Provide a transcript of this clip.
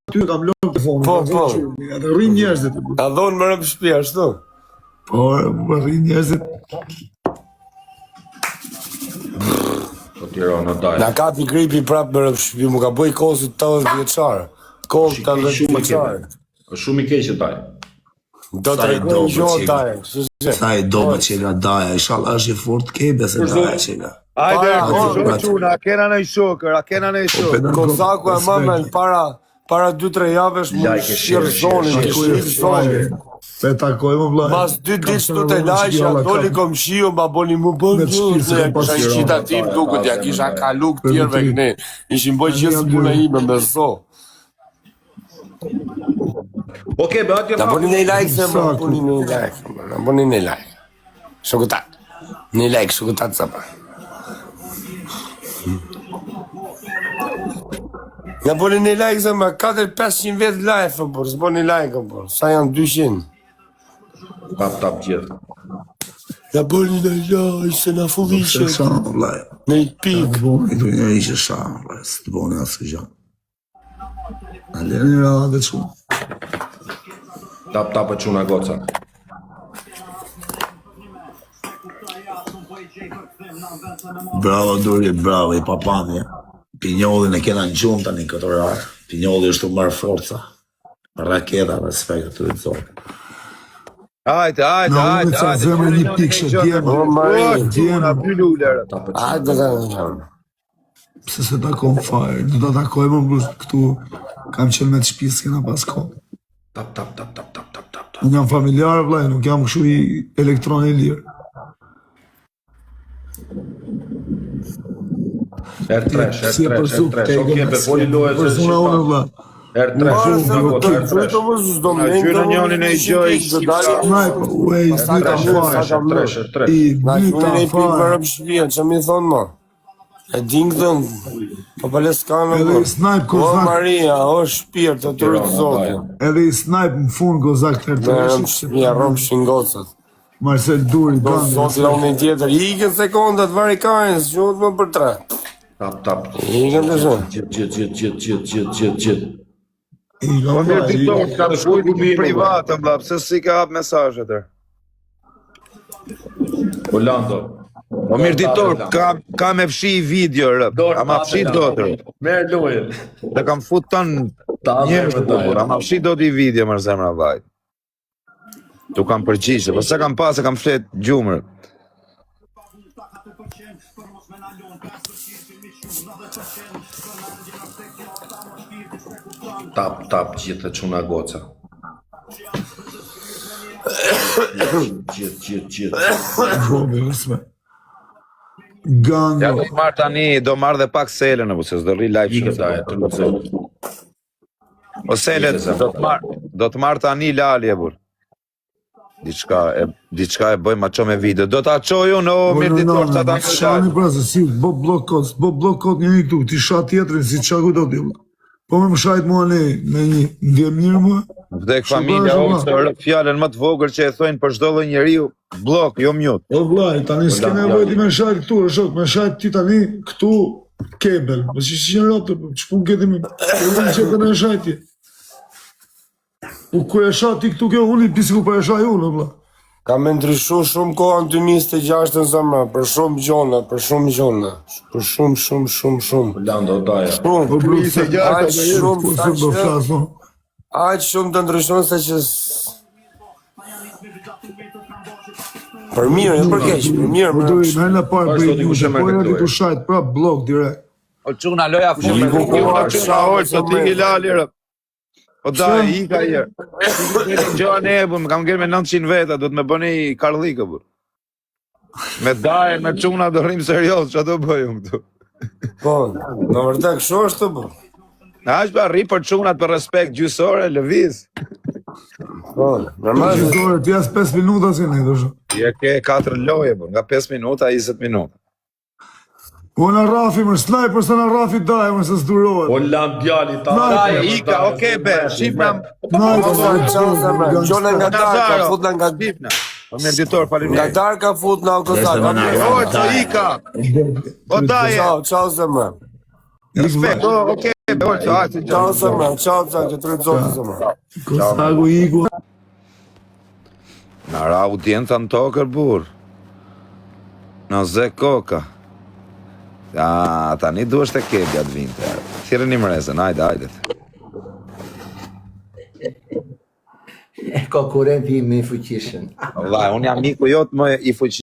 Ty kam lënë telefonin. Po. Atë rrin njerëzit. Ka dhonë më rëmë shtëpi ashtu. Po, rrin njerëzit. Po Tirana daj. Na kapi gripi prapë më rëmë shtëpi, mu ka bëj kozit 80 vjeçare. Kozit 80 vjeçare. Është shumë i keq taj. Do të regojnë gjohë taj. Sa i do me që nga daja, inshallah është i fort kebe se daja që nga. Ajde, quna, a kena në i shokër, Kozaku e mëmen para 2-3 javësh mu shirë zonin, Pe takoj më vlaj. Mas 2 ditë të të lajsha, doli kom shio, ma boni mu bënë gjurë, ja kisha i qita tim duket, ja kisha kalu këtjerve këne, ishim boj qësë puna ime me zo. Oke, be atje Na boni një like se më, boni një like, na boni një like. Shokutat, një like, shokutat sa pa. Na boni një like se më, 4-500 vetë live, por, s'boni like, por, sa janë 200. Tap gjithë. Na boni një like se na fullishe, Se sa më vlaj. në i pik. I du një ishe sa më vlaj, së të boni asë gjanë. A lërë një rada dhe që. Tap e quna goca. Bravo Duri, bravo i papani. Pinjollin e kena në gjumë tani këtë orarë. Pinjolli është të marrë forca. Raketa, respekt të të zotë. Ajde. Zemre një pikë që djemë. Ajde, Pse se takon fare, du të takojmë më këtu. Kam qenë me të shpisë, kena pas kohë. Tap. Unë jam familjarë, vlaj, nuk jam kështu i elektroni lirë. R3. Oke, be foli loje se Persona unë, vla. R3. Gjyre njënin e i gjoj, Sniper, uej, zbyta fare. R3. I Na zbyta kënë i pikë më fare. rëmë shpia, që mi thonë ma? E dingë dhënë, po pële s'kanë Edhe më. i snipe O kozak, Maria, o shpirë të të rritë zotin. edhe i snipe më fund kozak të Me rëmë rëtë. shpia, rëmë shingocët. Marcel Duri, Do zotin la unë i tjetër, ikën sekundat, vari kajnë, s'gjohet më për 3. Tap. Ikën të shumë. Gjithë. I Po ga mirë vlaj. diktor, ka të shkujt në privatën, bla, pse si ka hap mesazhet tër. Orlando. Po mirë diktor, ka me fshi video, rëp, a ma fshi do tër. Merë lojen. Dhe kam fut ton njerëz të bukur, a ma fshi do t'i video mërë zemra vaj. Tu kam përgjishë, po se kam pas, e kam flet gjumër. Tap, gjithë quna goca. Gjithë. Bobe, usme. Gango. Ja do marr tani, do marr dhe pak selën, apo se s'do rri live Ikë shumë. taj, të lëzë. O selet, do të marr tani lali e bur. Diçka e bëjmë atë me video. Do ta çoj unë, o mirë ditor, sa ta Shani pra se si, bo blok kod një këtu, ti shat tjetërin, si qaku do t'ju. Po me më shajt mua me një ndje mirë mua. Vdek familja unë se rëp fjallën më të vogël që e thojnë për çdo lloj njeriu, blok, jo mute. O vlaj, tani s'ke nevojë ti me shajt këtu, e shok, me shajt ti tani këtu kebel. Po që që në ropë, që pun këti me, unë që të me shajt ti. Ku e shajt ti këtu kjo unë, pisi ku për e shajt unë, vla. Ka me ndryshu shumë kohë në 2026 në zemra, për shumë gjona. Për shumë. Orlando, daja. Shumë, Po blu, se aq shumë, po do flas, no. aq shumë të ndryshon se që... Për mirë, e për keq, për mirë, Po do i me në parë për i një, po e ti tu shajt pra blok direkt. O çuna loja fushë me çuna ol, sot i lali rëp. O da, i ka jer. Gjoa ne, bu, më kam ngell me 900 veta, do të me bëni karlikë, bu. Me daje, me çuna do rrim serios, që do bëjmë këtu. Po, në vërtet kështu është të po. Na është ba rri për çunat për respekt gjysore, lëviz. Po, normal. Gjizore, ti as 5 minuta si ne, do shumë. Je ke 4 loje, bu, nga 5 minuta, 20 minuta. O në Rafi, më sniper se në Rafi daj, më se s'durohet. Orlando, djali, ta. Daje, ika, oke, be, shifram. Gjona nga darka, fut nga Shifna. Po mirë ditor, faleminderit. Nga darka fut nga kozaka. O, që ika. O daje. Ciao, zemra. Respekt, o, oke. Ciao zemra, ciao që të rëzoti zemra. Kostagu iku. Na ra audienca në tokër, burr. Në zë koka. Tani duhesh të kebja të vinte. Thirrë një mrezën, hajde. Konkurrenti im i fuqishëm. Valla, unë jam miku jot më i fuqishëm.